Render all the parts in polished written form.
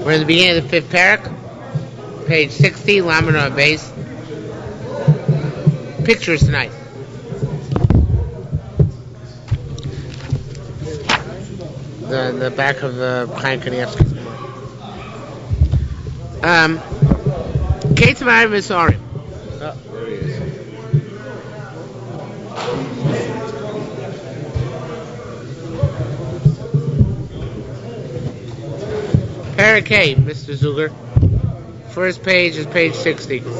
We're in the beginning of the fifth parak, page 60, Lamina base. Pictures tonight. The back of the Chaim Kanievsky's Kate Marav sorry. Oh, there he is. Parak A, Mr. Zuger. First page is page 60. No,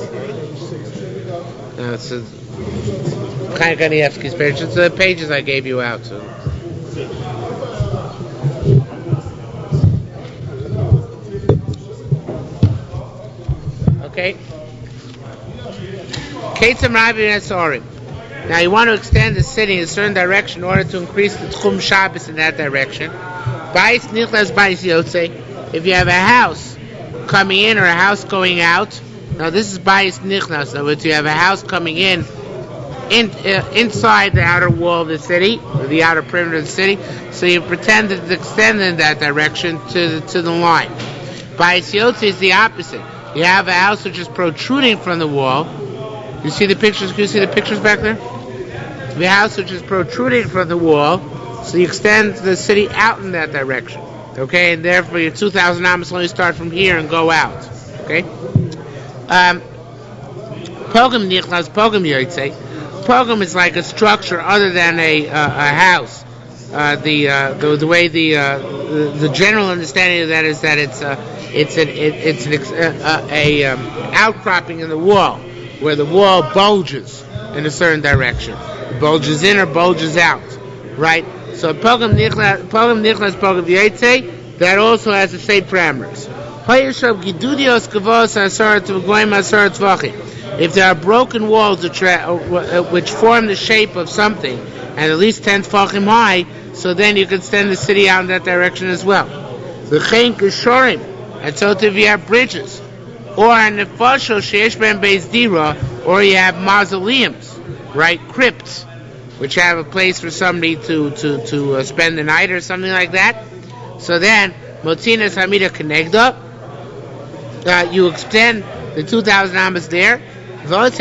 it's Chaim Kanievsky's page. It's the pages I gave you out. So. Okay. Now you want to extend the city in a certain direction in order to increase the Tchum Shabbos in that direction. If you have a house coming in or a house going out, now this is Bayis Nichnas. In other words, you have a house coming in inside the outer wall of the city, or the outer perimeter of the city, so you pretend that it's extended in that direction to the line. Bayis Yotze is the opposite. You have a house which is protruding from the wall. You see the pictures? Can you see the pictures back there? The house which is protruding from the wall, so you extend the city out in that direction. Okay, and therefore your 2,000 amos only start from here and go out. Okay. Pogum nichnas, pogum yoytze. Pogum is like a structure other than a house. The way the general understanding of that is that it's an outcropping in the wall where the wall bulges in a certain direction, bulges in or bulges out, right? So pogum nichnas, pogum yoytze, that also has the same parameters. If there are broken walls which form the shape of something and at least 10 tefachim high, so then you can extend the city out in that direction as well. And so if you have bridges, or or you have mausoleums, right, crypts, which have a place for somebody to spend the night or something like that. So then, Motzinas Hamida Kenegda, you extend the 2,000 amos there. Not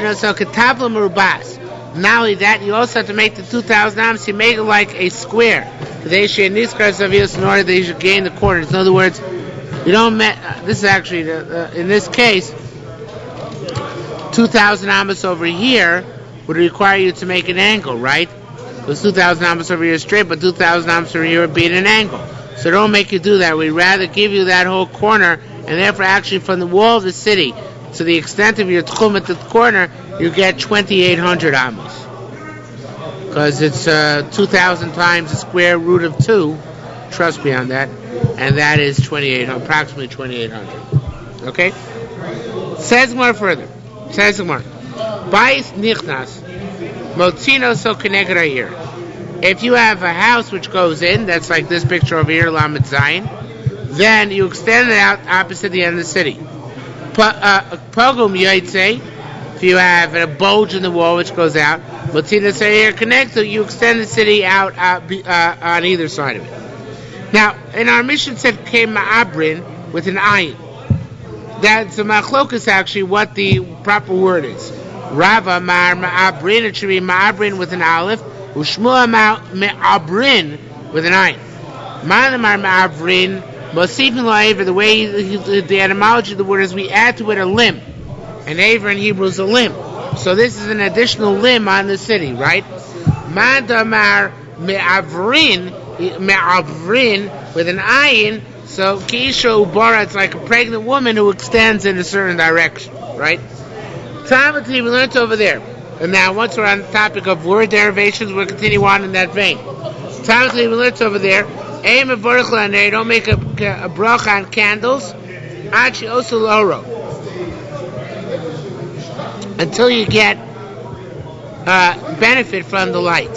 only that, you also have to make the 2,000 amos, you make it like a square. In order that you should gain the corners. In other words, you don't this is actually, in this case, 2,000 amos over here would require you to make an angle, right? Because 2,000 amos over here is straight, but 2,000 amos over here would be at an angle. So don't make you do that. We'd rather give you that whole corner, and therefore actually from the wall of the city to the extent of your tchum at the corner, you get 2,800 amos. Because it's 2,000 times the square root of 2, trust me on that, and that is approximately 2,800. Okay? Says more further. Says more. Bayis nichnas, motzino so kenegra here. If you have a house which goes in, that's like this picture over here, Lamed Zayin, then you extend it out opposite the end of the city. Pogum yoytze, if you have a bulge in the wall which goes out, motzino so here connect, so you extend the city out on either side of it. Now, in our mission said came ma'abrin with an ayin. That's a machlokas actually what the proper word is. Rava ma'abrin, it should be ma'abrin with an aleph. Ushmua me'abrin with an ayin. Ma'amar me'abrin, mosifin la'aver, the way the etymology of the word is we add to it a limb. And aver in Hebrew is a limb. So this is an additional limb on the city, right? Ma'amar me'abrin with an ayin, so Kisha Ubara, it's like a pregnant woman who extends in a certain direction, right? Tamatli, we learned over there. And now, once we're on the topic of word derivations, we'll continue on in that vein. Tamatli, we learned over there. Aim of Baruch don't make a bracha on candles. Achi also loro. Until you get benefit from the light.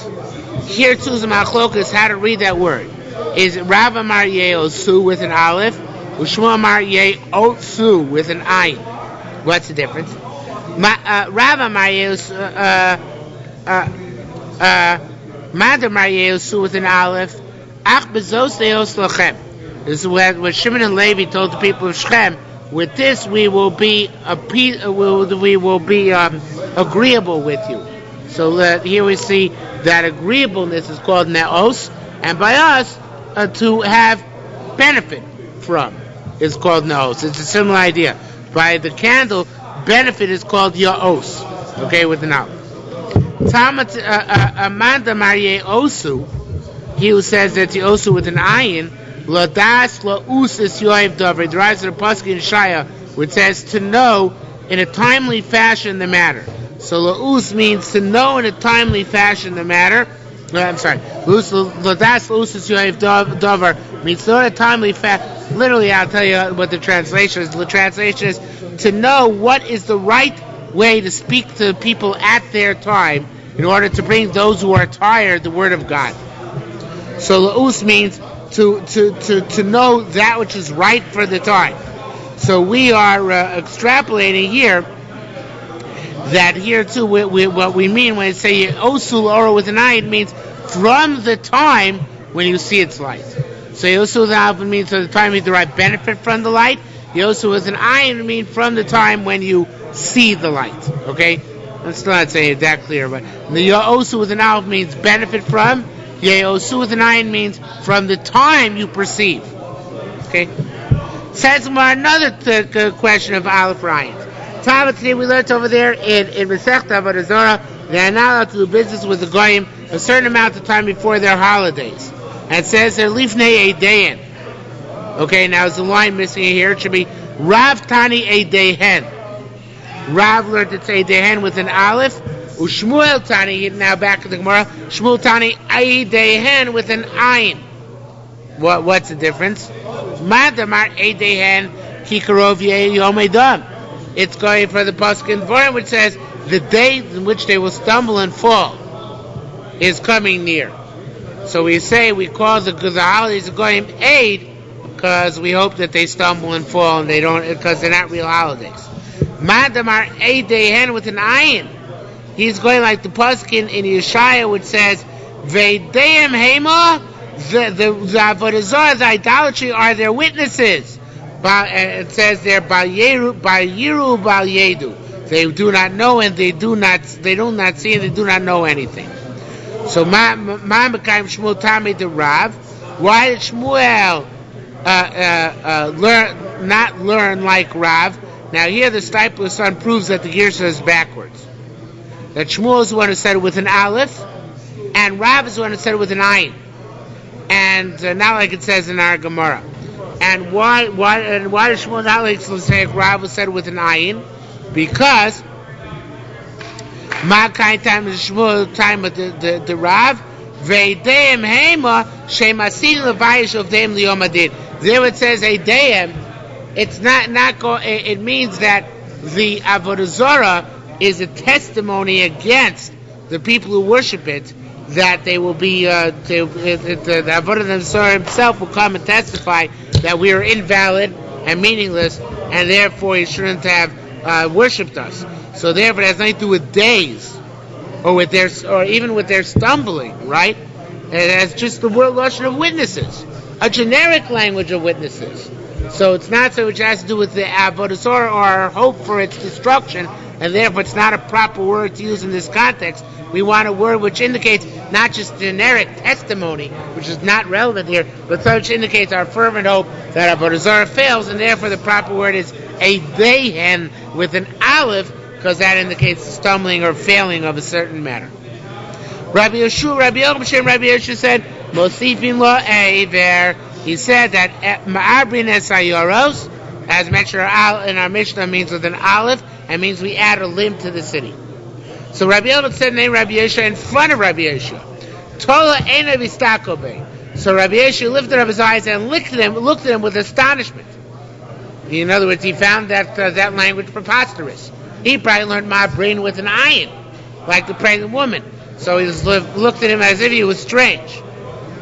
Here too is machlokas how to read that word. Is Rav Amar Yeosu with an aleph, Ushma Amar Yeosu with an ayin? What's the difference? Rav Amar Yeosu, Mad Amar Yeosu with an aleph, Ach bezos leos lachem. This is what Shimon and Levi told the people of Shechem. With this, we will be agreeable with you. So here we see that agreeableness is called neos, and by us to have benefit from is called neos. It's a similar idea. By the candle, benefit is called yaos. Okay, with an aleph. Amanda Marie Osu, he who says that the Osu with an ayin, Ladas Laus is Yoav Dover, derives from the Pasuk in Shaya, which says to know in a timely fashion the matter. So Laus means to know in a timely fashion the matter. Ladas Laus is Yoav Dover means to know in a timely fashion. Literally, I'll tell you what the translation is. The translation is to know what is the right way to speak to people at their time in order to bring those who are tired the word of God. So Laus means to know that which is right for the time. So we are extrapolating here that here too what we mean when we say Osul Ora with an eye, it means from the time when you see its light. So Osul with an eye means from the time you derive benefit from the light. Osul with an eye means from the time when you see the light. Okay? I'm still not saying it that clear, but the Osu with an aleph means benefit from. Osu with an ayin means from the time you perceive. Okay? Says another question of aleph rayins. Today we learned over there in Masechta Avodah Zarah, they are not allowed to do business with the goyim a certain amount of time before their holidays. And it says they're lifnei eidein. Okay, now there's a line missing here. It should be Rav Tani Eidehen. Rav learned to say Dehen with an aleph. Ushmuel Tani, now back to the Gemara. Shmuel Tani Eidehen with an ayin. What's the difference? Madamar Eidehen Kikarov Yom Edom. It's going for the Pasuk in Dvarim, which says the day in which they will stumble and fall is coming near. So we call the holidays of Goyim Eid because we hope that they stumble and fall and they don't, because they're not real holidays. Madamar Eidehen with an ayin. He's going like the Pasuk in Yeshaya, which says, Veideim Hema, the Avodah Zarah, the idolatry are their witnesses. It says there, Bal Yiru, Bal Yedu. They do not know and they do not see and they do not know anything. So Ma'amakaim Shmuel Tami the Rav. Why did Shmuel not learn like Rav? Now here the Stipler's son proves that the Girsa is backwards. That Shmuel is the one who said it with an aleph, and Rav is the one who said it with an ayin. And not like it says in our Gemara. And why did Shmuel not like to say Rav was said it with an ayin? Because my kind time is Shmuel time of the Rav. Veideim Hema Shemasin Levayish of Deim Liomadid. There it says Eideim. It's not it means that the Avodah Zarah is a testimony against the people who worship it, that they will be the Avodah Zarah himself will come and testify that we are invalid and meaningless, and therefore he shouldn't have worshipped us. So therefore, it has nothing to do with days, or even with their stumbling, right? It has just the word lashon of witnesses, a generic language of witnesses. So it's not so which has to do with the Avodah Zarah or our hope for its destruction, and therefore it's not a proper word to use in this context. We want a word which indicates not just generic testimony, which is not relevant here, but which indicates our fervent hope that Avodah Zarah fails, and therefore the proper word is Eidehen with an aleph, because that indicates the stumbling or failing of a certain matter. Rabbi Yoshu said, Mosifin lo eiver. He said that Ma'abrin es hayoros, as mentioned in our Mishnah, means with an aleph, and means we add a limb to the city. So Rabbi Elad said name Rabbi Yeshua in front of Rabbi Yeshua. Tola ena vistakobe. So Rabbi Yeshua lifted up his eyes and looked at him with astonishment. In other words, he found that language preposterous. He probably learned Ma'abrin with an ayin, like the pregnant woman. So he looked at him as if he was strange.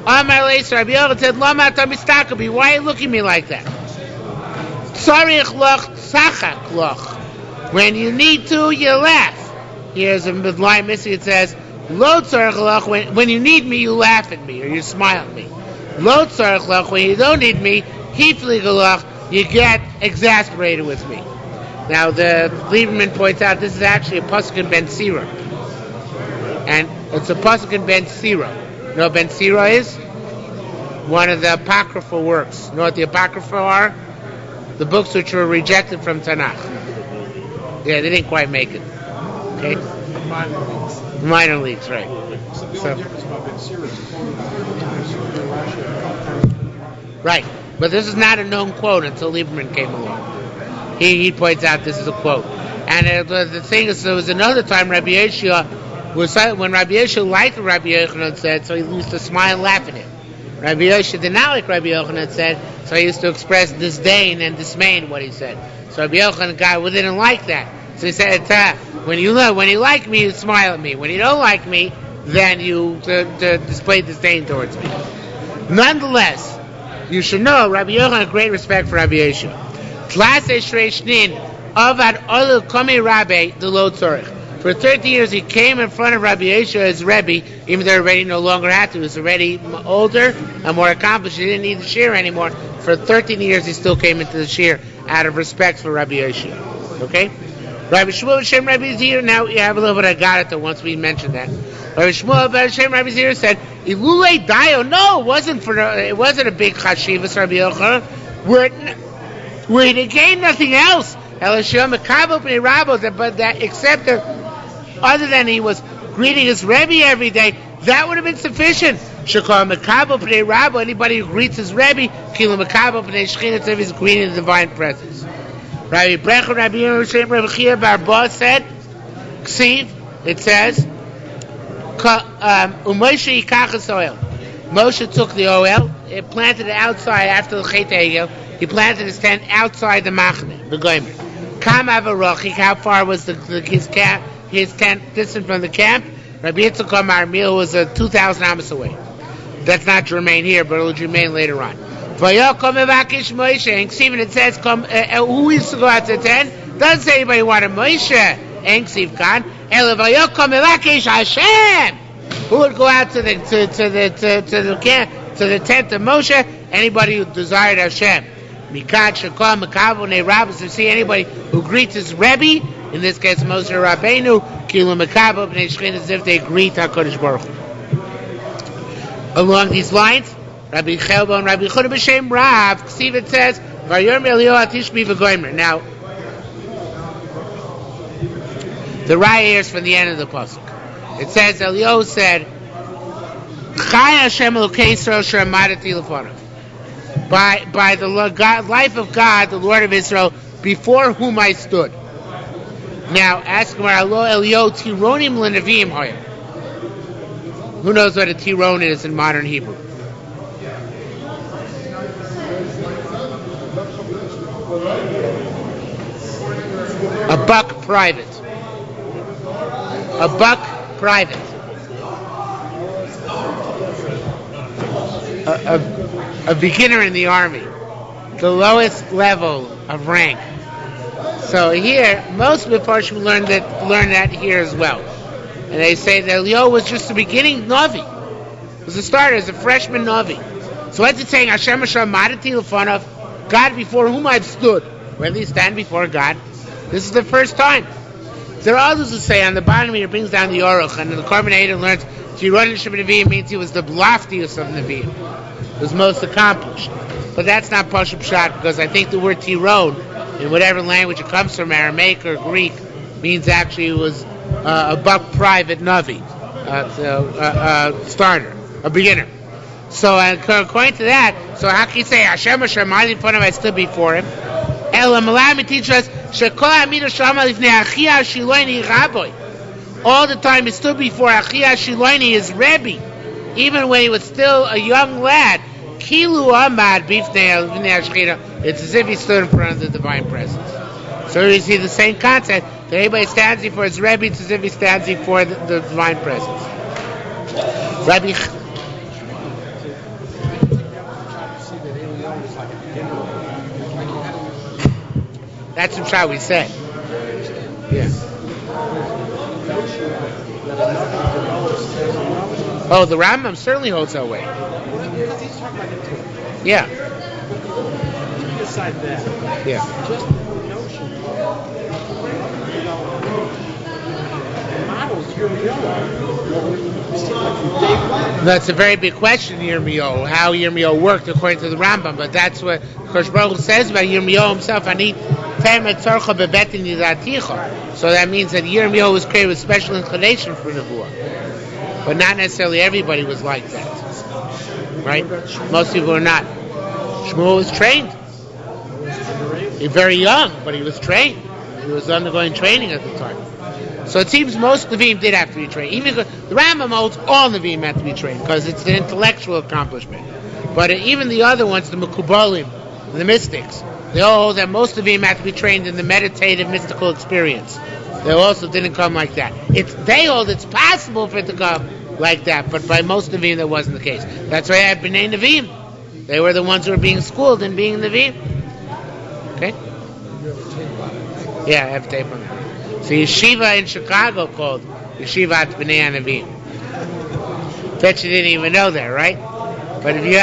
Rabbi Elad said, Lama ta mistakobe. Why are you looking at me like that? Tzarich loch tzachak loch. When you need to, you laugh. Here's a line missing. It says, Lo tzarich loch. When you need me, you laugh at me or you smile at me. Lo tzarech lach, when you don't need me, hiflig lach, you get exasperated with me. Now the Lieberman points out this is actually a pasuk in Ben Sira, and it's a pasuk in Ben Sira. You know what Ben Sira is? One of the apocryphal works. You know what the apocryphal are? The books which were rejected from Tanakh. Yeah, they didn't quite make it. Okay? Minor leagues, right. So, right. But this is not a known quote until Lieberman came along. He points out this is a quote. And the thing is, there was another time Rabbi Yeshua when Rabbi Yeshua liked what Rabbi Yochanan said, so he used to smile and laugh at him. Rabbi Yeshua did not like Rabbi Yochanan said, so he used to express disdain and dismay in what he said. So Rabbi Yochanan didn't like that. So he said, when you like me, you smile at me. When you don't like me, then you display disdain towards me. Nonetheless, you should know Rabbi Yochanan had great respect for Rabbi Yeshua. For 30 years he came in front of Rabbi Yeshua as Rebbe, even though Rebbe no longer had to. He was already older and more accomplished. He didn't need the shiur anymore. For 13 years he still came into the shiur out of respect for Rabbi Yeshua. Okay? Rabbi Shmuel Shem Rabbi Zir, now you have a little bit of got it though once we mentioned that. Rabbi Shmuel Shem Rabbi Zir said, Ilule Dayo, no, it wasn't a big chashivas, Rabbi Yochanan, where he gained nothing else. But that except that other than he was greeting his Rebbe every day, that would have been sufficient. Anybody who greets his Rebbe, is greeting the divine presence. Rabbi Brecher, Rabbi Yerushalmi Eruvin, Rabbi Chia Barba said, it says, Moshe took the oil, it planted it outside after the Chet Egel. He planted his tent outside the Machne, the Goymer. Kam Avarochik, how far was his tent distant from the camp? Rabbi Yitzchak Amar Mil was 2,000 amas away. That's not germane here, but it will germane later on. Vayokom Evakish Moshe, and Stephen, it says, who used to go out to the tent? Doesn't say anybody wanted Moshe. Enksiv Khan. Ela Vayokom Evakish Hashem. Who would go out to the camp, to the tent of Moshe? Anybody who desired Hashem. Mikat Shakam Makavo Ne Rabbis, to see anybody who greets his Rebbe, in this case Moshe Rabbeinu, Kilu Makavo Bnei Shechin, as if they greet HaKadosh Baruch Hu. Along these lines, Rabbi Chelbo and Rabbi Chuda B'Shem Rav, Ksiv it says, Vayorm Eliyahu Atishbi V'Goymer. Now, the Raya is from the end of the pasuk. It says, Eliyahu said, Chai Hashem Elokei Yisrael Asher Amadati Lefonav. By the life of God, the Lord of Israel, before whom I stood. Now, ask him, Eliyahu Tironim L'Nevim Hoyer. Who knows what a Tiron is in modern Hebrew? A buck private. A buck private. A beginner in the army. The lowest level of rank. So here, most of the Parshim learn that here as well. And they say that Eliyahu was just the beginning Navi. It was a starter, as a freshman Navi. So what's it saying? Hashem Hashem Madati Lefonav, God before whom I've stood. When do you stand before God? This is the first time. There are others who say on the bottom here brings down the Aruch, and the Carbonate learns Tiron Nevi'im means he was the loftiest of Nevi'im. It was most accomplished. But that's not Pashup Pshat, because I think the word Tiron, in whatever language it comes from, Aramaic or Greek, means actually it was a buck private Navi, starter, a beginner. So according to that, so how can you say Hashem Hashem I stood before him? Ela Malami teaches us Shekol Amida Shama Lifnei Achia Shiloini Rabbi. All the time he stood before Achia Shiloini, his Rebbe, even when he was still a young lad. Kilu Amad Bifnei Ashchina. It's as if he stood in front of the divine presence. So you see the same concept. That anybody stands before his Rebbe, it's as if he stands before the divine presence. Rabbi. That's what shall we say. Yeah. Oh, the Rambam certainly holds that way. Yeah. Aside that, Yeah. just the notion of, models Yirmiyahu seem like from day one. That's a very big question, Yirmiyahu, how Yirmiyahu worked according to the Rambam, but that's what Kosh Baruch Hu says about Yirmiyahu himself. So that means that Yirmiyahu was created with special inclination for Nebuah. But not necessarily everybody was like that. Right? Most people are not. Shmuel was trained. He was very young, but he was trained. He was undergoing training at the time. So it seems most Nevi'im did have to be trained. Even the Rambam holds all Nevi'im have to be trained because it's an intellectual accomplishment. But even the other ones, the Mekubalim, the mystics, they all hold that most Nevi'im have to be trained in the meditative mystical experience. They also didn't come like that. They hold it's possible for it to come like that, but by most Nevi'im that wasn't the case. That's why I had B'nai Nevi'im. They were the ones who were being schooled in being Nevi'im. Okay? Yeah, I have tape on that. So yeshiva in Chicago called Yeshivat B'nai Nevi'im. Bet you didn't even know that, right? But if you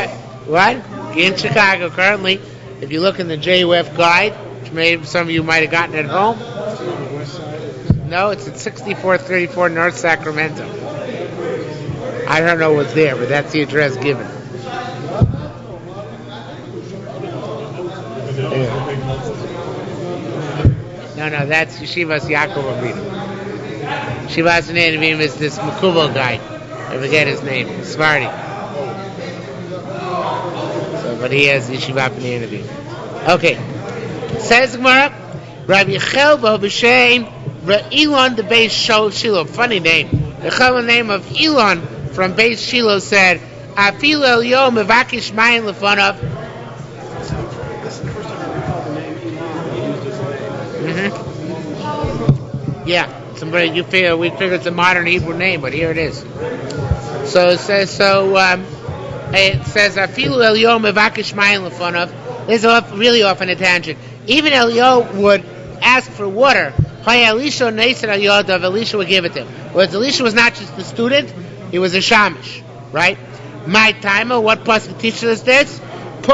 in Chicago currently, if you look in the JUF guide, which maybe some of you might have gotten at home. No, it's at 6434 North Sacramento. I don't know what's there, but that's the address given. Yeah. No, that's Yeshivas Yaakov Avinu. Yeshivas B'nai Nevi'im is this Mekubo guy. I forget his name. Svardi. So, but he has Yeshivat B'nai Nevi'im. Okay. Says Gemara, Rabbi Chelbo b'Shem Elon the Beis Shiloh. Funny name. The Chelbo name of Elon from Beis Shiloh said, Afilu Elyo mevakish mayin lefonav. Yeah, we figured it's a modern Hebrew name, but here it is. So it says Afilu Elyo mevakish mayin lefonav. This is really off on a tangent. Even Elyo would ask for water. Elisha would give it to him. Whereas Elisha was not just the student, he was a shamish, right? My timer, what pasuk teaches us this? It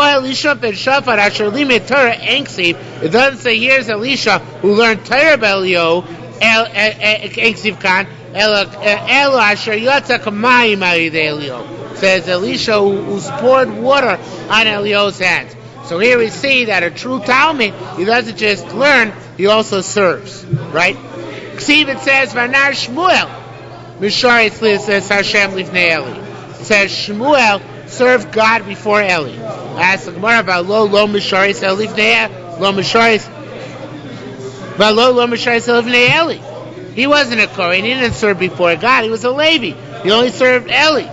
doesn't say here's Elisha who learned Torah Belio, says Elisha who's poured water on Elio's hands. So here we see that a true Talmud, he doesn't just learn, he also serves, right? See, it says Vanar Shmuel, Mishar says Hashem Lifnei Eli. It says Shmuel served God before Eli. Ask the Gemara about lo Misharis Lifnei Eli. He wasn't a Kohen, he didn't serve before God, he was a Levi. He only served Eli.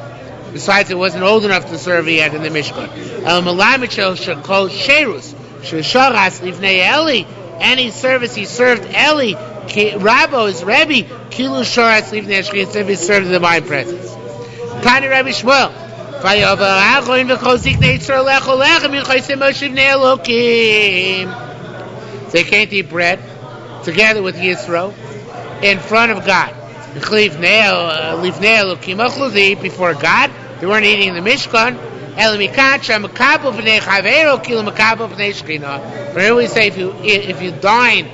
Besides, it wasn't old enough to serve yet in the Mishkan. Any service he served Eli, Rabbo is Rebbe, Kilu Shoras Livnei Eshkin, instead he served the divine presence. Tani Rabbi Shmuel. They came to eat bread together with Yisro in front of God. Before God, they weren't eating in the Mishkan. But here we say if you dine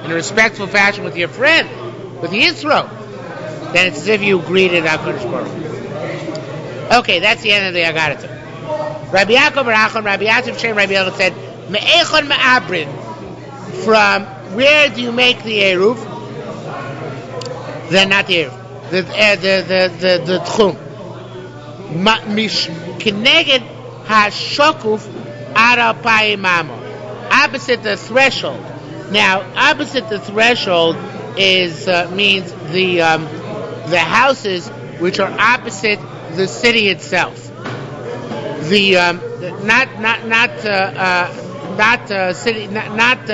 in a respectful fashion with your friend, with Yisro, then it's as if you greeted HaKadosh Baruch Hu. Okay, that's the end of the Agadah. Rabbi Yaakov Barachon, Rabbi Yasif Shem, Rabbi Elad said, Me'echon me'abrin. From where do you make the Eruv? Not the Eruv. The Tchum. Kineged hashokuf arapay mamo. Opposite the threshold. Now, opposite the threshold is means the houses which are opposite the city itself. The city, not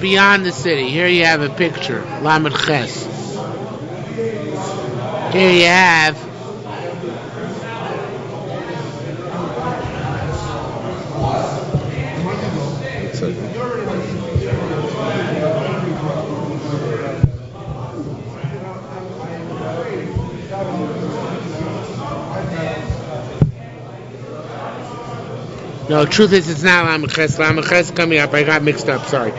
beyond the city. Here you have a picture, Lamed Ches. Here you have No, truth is it's not Lamaches. Lamaches coming up. I got mixed up. Sorry.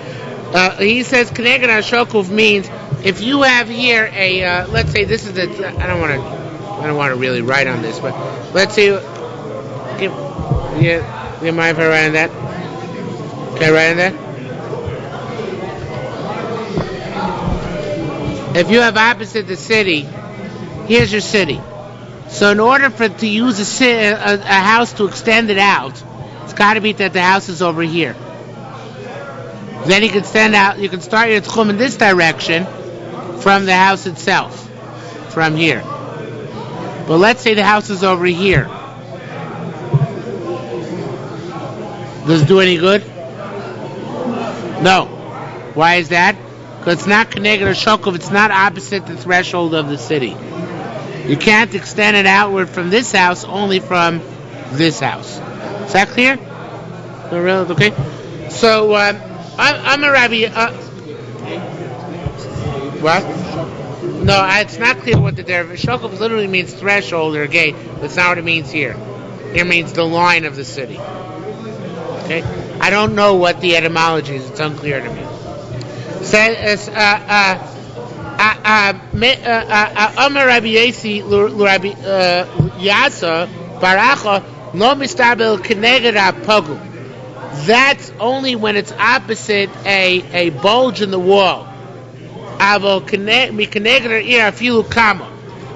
He says Keneged Ashokuf means if you have here a let's say this is a I don't want to really write on this, but let's say you mind if I write on that? Can I write on that? If you have opposite the city, here's your city. So in order to use a house to extend it out, it's got to be that the house is over here. Then you can stand out. You can start your tchum in this direction from the house itself, from here. But let's say the house is over here. Does it do any good? No. Why is that? Because it's not Keneged Ashokuf. It's not opposite the threshold of the city. You can't extend it outward from this house, only from this house. Is that clear? Okay. So I'm a rabbi. What? No, it's not clear what the derivation. Shokov literally means threshold or gate. That's not what it means here. Here means the line of the city. Okay. I don't know what the etymology is. It's unclear to me. Says Amar Rabbi Yasi Rabbi Yasa Baracha Lo Mistabel Keneged HaPogum. That's only when it's opposite a bulge in the wall.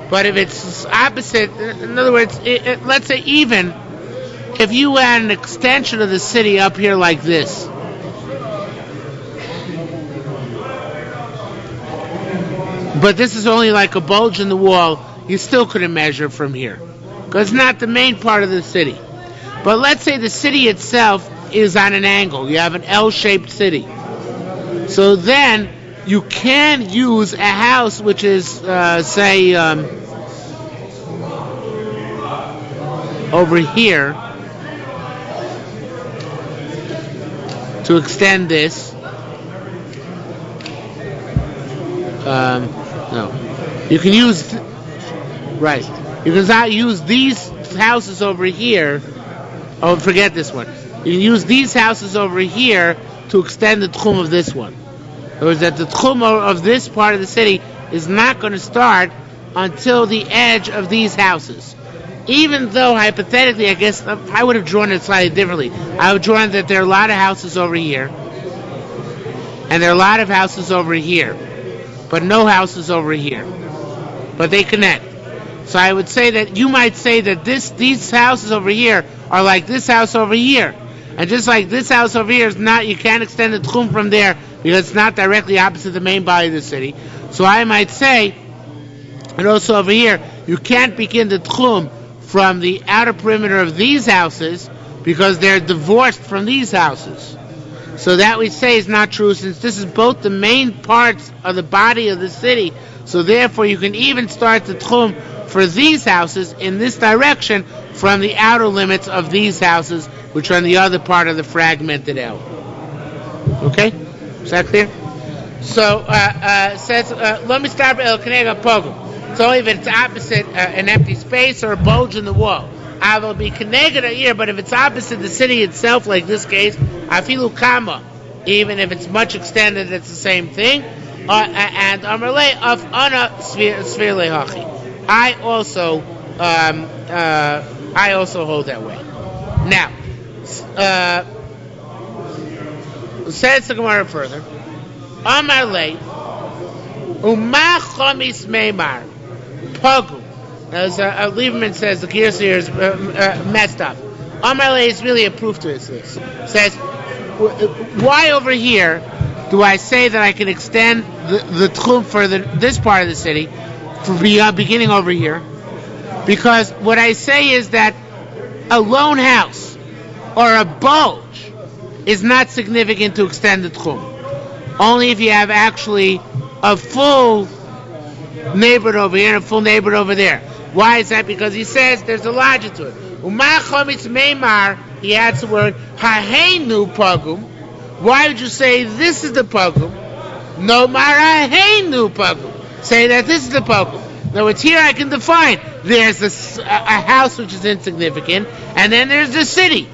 But if it's opposite, in other words, let's say even if you had an extension of the city up here like this, but this is only like a bulge in the wall, you still couldn't measure from here because it's not the main part of the city. But let's say the city itself is on an angle. You have an L-shaped city. So then you can use a house which is, say, over here to extend this. No. You can use... Right. You can not use these houses over here. Oh, forget this one. You can use these houses over here to extend the tchum of this one. In other words, that the tchum of this part of the city is not going to start until the edge of these houses. Even though, hypothetically, I guess I would have drawn it slightly differently. I would have drawn that there are a lot of houses over here, and there are a lot of houses over here, but no houses over here. But they connect. So I would say that you might say that these houses over here are like this house over here. And just like this house over here is not, you can't extend the tchum from there because it's not directly opposite the main body of the city. So I might say, and also over here, you can't begin the tchum from the outer perimeter of these houses because they're divorced from these houses. So that we say is not true since this is both the main parts of the body of the city. So therefore you can even start the tchum for these houses in this direction from the outer limits of these houses, which are on the other part of the fragmented L. Okay? Is that clear? So, says, let me start with El Keneged HaPogum. It's only if it's opposite an empty space or a bulge in the wall. I will be Keneged here, but if it's opposite the city itself, like this case, Afilu Kama, even if it's much extended, it's the same thing. And Amarle of Ana Svir Lehachi. I also hold that way. Now, says the Gemara further. Amar le Uma Chomis Meimar Pogu. As Lieberman says, the Kirsir here is messed up. Amar le is really a proof to this. Says, why over here do I say that I can extend the tchum for this part of the city, for beginning over here? Because what I say is that a lone house or a bulge is not significant to extend the tchum. Only if you have actually a full neighborhood over here and a full neighborhood over there. Why is that? Because he says there's a logic to it. He adds the word Haheinu Pogum. Why would you say this is the Pogum? No Maraheinu Pogum. Say that this is the Pogum. In other words, here I can define there's a house which is insignificant, and then there's the city.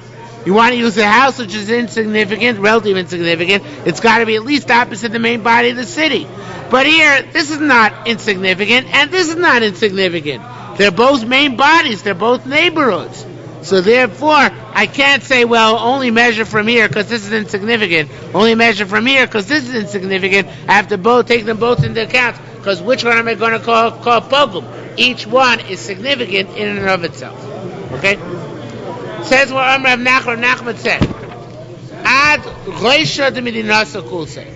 You want to use a house which is insignificant, relatively insignificant. It's got to be at least opposite the main body of the city. But here, this is not insignificant, and this is not insignificant. They're both main bodies. They're both neighborhoods. So therefore, I can't say, well, only measure from here because this is insignificant. Only measure from here because this is insignificant. I have to take them both into account because which one am I going to call pogum? Each one is significant in and of itself. Okay? Says what Rav Nachman said. Ad Reisha de Medinasa Kulse.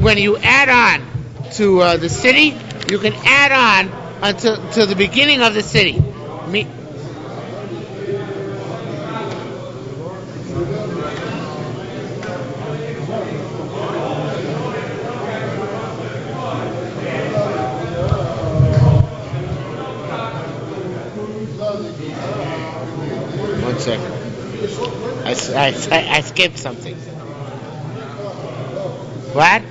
When you add on to the city, you can add on until to the beginning of the city. One second. I skipped something. What?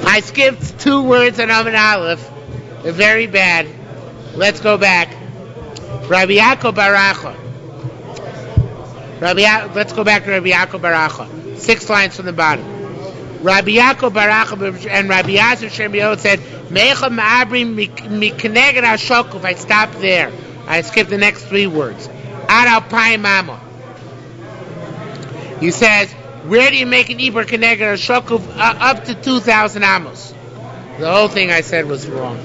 I skipped 2 words on Amud Aleph. They're very bad. Let's go back. Rabbi Yaakov Baracha. Let's go back to Rabbi Yaakov Baracha. 6 lines from the bottom. Rabbi Yaakov Baracha and Rabbi Yasser Shemiyot said, Mecha ma'abri mikeneged hashokuf. I stopped there. I skipped the next 3 words. Ad alpayim mama. He says, where do you make an Iber Keneged hashokuf? Up to 2,000 amos. The whole thing I said was wrong.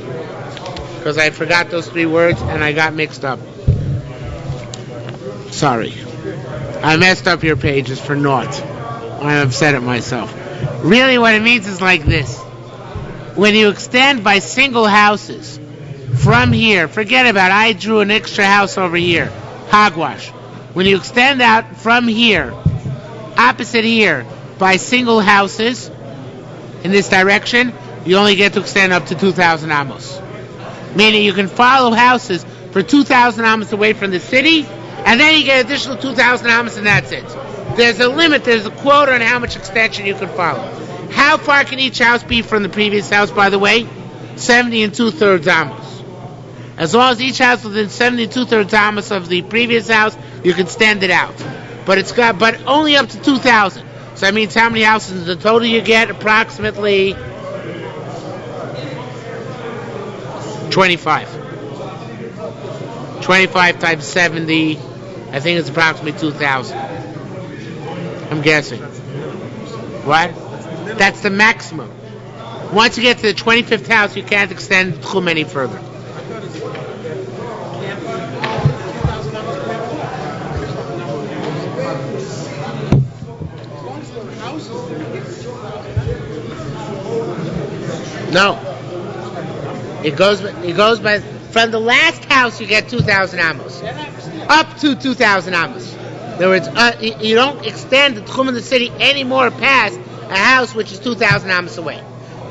Because I forgot those 3 words and I got mixed up. Sorry. I messed up your pages for naught. I'm upset at myself. Really what it means is like this. When you extend by single houses from here, forget about it, I drew an extra house over here, hogwash. When you extend out from here, opposite here, by single houses in this direction, you only get to extend up to 2,000 amos. Meaning you can follow houses for 2,000 amos away from the city, and then you get additional 2,000 amos, and that's it. There's a limit, there's a quota on how much extension you can follow. How far can each house be from the previous house, by the way? 70 2/3 amos. As long as each house is within 70 2/3 amos of the previous house, you can extend it out. But only up to 2,000. So that means how many houses in the total you get? Approximately 25. 25 times 70, I think it's approximately 2,000. I'm guessing. What? That's the maximum. Once you get to the 25th house, you can't extend Tchum any further. No. It goes by from the last house you get 2,000 amos. Up to 2,000 amos. In other words, you don't extend the Tchum of the city any more past a house which is 2,000 amos away.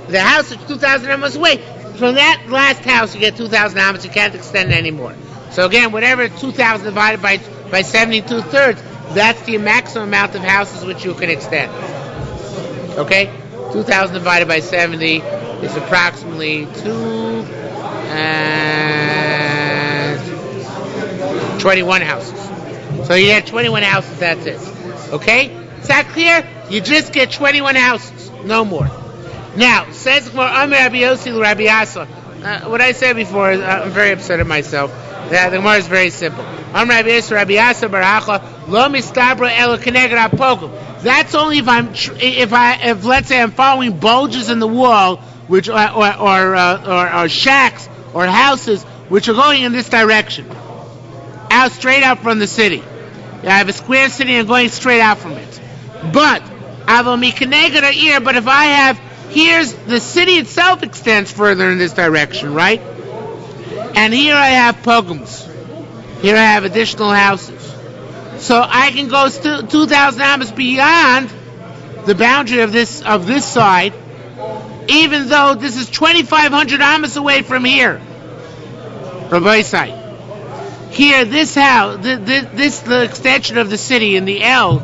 The house which is 2,000 amos away, from that last house you get 2,000 amos, you can't extend it anymore. So again, whatever 2,000 divided by 70 2/3, that's the maximum amount of houses which you can extend. Okay? 2,000 divided by 70 is approximately 21 houses. So you get 21 houses, that's it. Okay? Is that clear? You just get 21 houses, no more. Now, says Rabbi Yossi Rabbi Asa. What I said before, I'm very upset at myself. The Gemara is very simple. Rabbi Yossi Rabbi Asa Baracha Lo Mistabra Elo Keneged HaPogum. That's only if let's say I'm following bulges in the wall, which or shacks or houses which are going in this direction, straight out from the city. I have a square city and going straight out from it. But if I have here's the city itself extends further in this direction, right? And here I have pogums. Here I have additional houses. So I can go 2,000 amos beyond the boundary of this side, even though this is 2,500 amos away from here. Rabbi side. Here, this house, the extension of the city in the L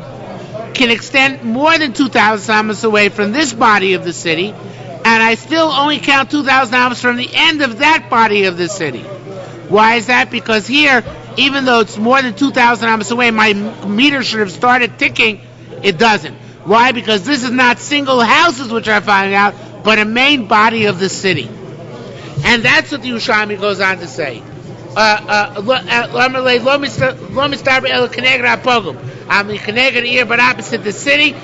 can extend more than 2,000 amos away from this body of the city, and I still only count 2,000 amos from the end of that body of the city. Why is that? Because here, even though it's more than 2,000 amos away, my meter should have started ticking. It doesn't. Why? Because this is not single houses which are finding out, but a main body of the city. And that's what the Yerushalmi goes on to say. But opposite the city, no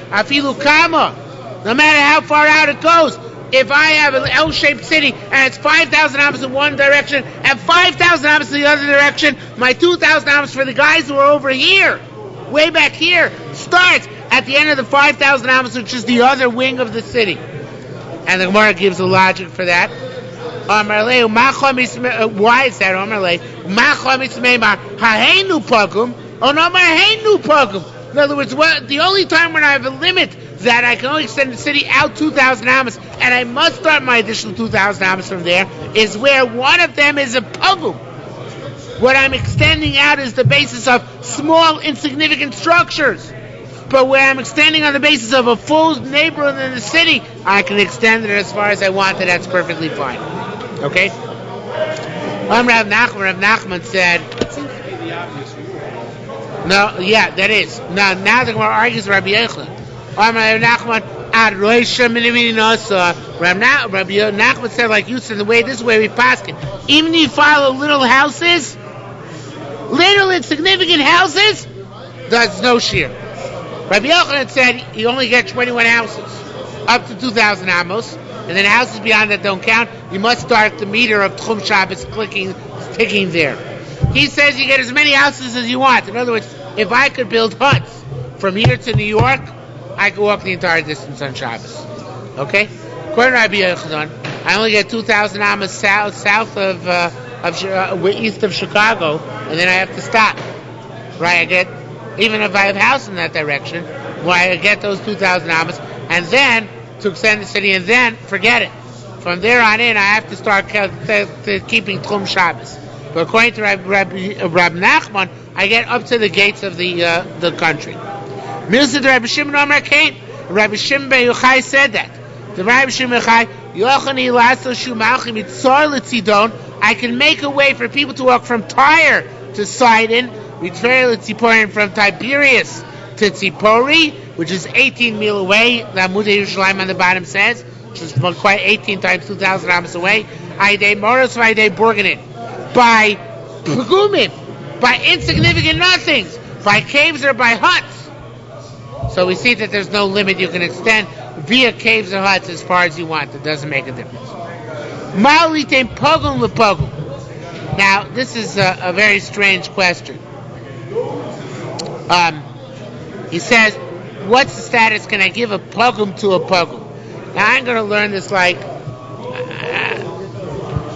matter how far out it goes. If I have an L-shaped city and it's 5,000 amos in one direction and 5,000 amos in the other direction, my 2,000 amos for the guys who are over here, way back here, starts at the end of the 5,000 amos, which is the other wing of the city. And the Gemara gives a logic for that. Why is that? In other words, the only time when I have a limit that I can only extend the city out 2,000 amos, and I must start my additional 2,000 amos from there, is where one of them is a pogum. What I'm extending out is the basis of small, insignificant structures. But where I'm extending on the basis of a full neighborhood in the city, I can extend it as far as I want, and that's perfectly fine. Okay? Rav Nachman said... That seems to be the obvious rule. No, yeah, that is. Now the Gemara argues Rabbi Yochanan. Rav Nachman said, like you said, this way we pass it. Even if you follow little houses, little insignificant houses, there's no shiur. Rabbi Yochanan said you only get 21 houses, up to 2,000 amos, and then houses beyond that don't count. You must start the meter of Tchum Shabbos ticking there. He says you get as many houses as you want. In other words, if I could build huts from here to New York, I could walk the entire distance on Shabbos. Okay? According to Rabbi Yochanan, I only get 2,000 amos south of east of Chicago, and then I have to stop. Right? I get, even if I have a house in that direction, I get those 2,000 amos, and then to extend the city, and then forget it. From there on in, I have to start keeping Tchum Shabbos. But according to Rabbi Nachman, I get up to the gates of the country. Milsa Rabbi Shimon Omer Kain. Rabbi Shimon ben Yochai said that. The Rabbi Shimon ben Yochai, I can make a way for people to walk from Tyre to Sidon, from Tiberias to Tzipori, which is 18 mil away. The Amud Yerushalmi on the bottom says, which is quite 18 times 2,000 amos away. Aidei Moros v'Aidei Borganin. By pugumim, by insignificant nothings, by caves or by huts. So we see that there's no limit. You can extend via caves or huts as far as you want. It doesn't make a difference. Ma'alitem pogum lepogum. Now, this is a very strange question. He says, what's the status? Can I give a pogum to a pogum? Now, I'm going to learn this like...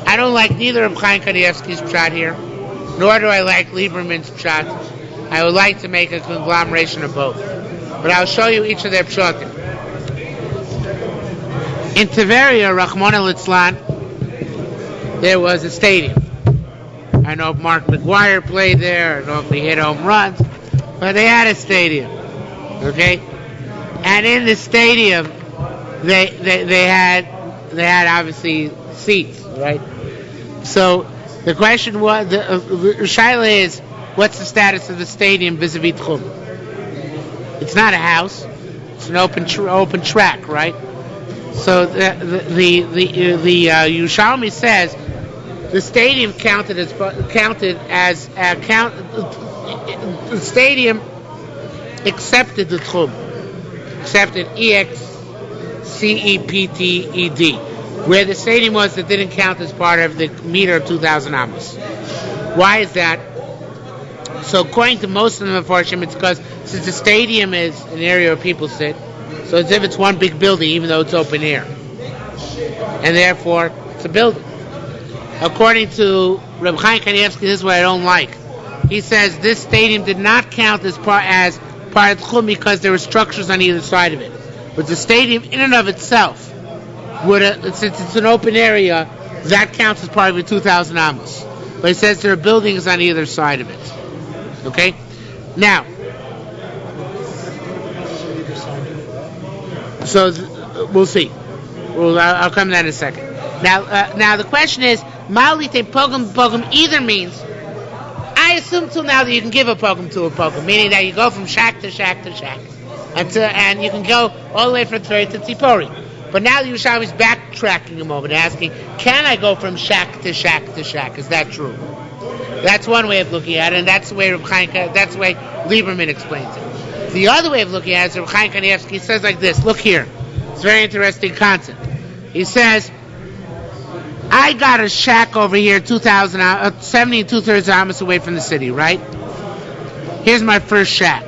I don't like neither of Chaim Kanievsky's pshat here, nor do I like Lieberman's pshat. I would like to make a conglomeration of both. But I'll show you each of their pshatim. In Tiberia, Rachmana Litzlan, there was a stadium. I know if Mark McGuire played there, I don't know if he hit home runs, but they had a stadium. Okay? And in the stadium, they had obviously seats, right? So the question was, the shaila is, what's the status of the stadium vis-a-vis Tchum? It's not a house; it's an open track, right? So the Yerushalmi says the stadium the stadium accepted the Tchum, accepted EXCEPTED. Where the stadium was, that didn't count as part of the meter of 2,000 amos. Why is that? So according to most of the Mefarshim, it's because since the stadium is an area where people sit, so it's as if it's one big building, even though it's open air. And therefore, it's a building. According to Reb Chaim Kanievsky, this is what I don't like. He says this stadium did not count as part of Tchum because there were structures on either side of it. But the stadium in and of itself, since it's an open area, that counts as part of the 2,000 amos. But it says there are buildings on either side of it. Okay? Now, So we'll see. I'll come to that in a second. Now the question is, Malite pogum either means, I assume till now that you can give a pogum to a pogum, meaning that you go from shack to shack to shack, and you can go all the way from Tver to Tzipori. But now the Yerushalmi is backtracking a moment, asking, can I go from shack to shack to shack? Is that true? That's one way of looking at it, and that's the way that's the way Lieberman explains it. The other way of looking at it is Reb Chaim Kanievsky says like this. Look here. It's a very interesting concept. He says, I got a shack over here 70 and 2/3 amos away from the city, right? Here's my first shack.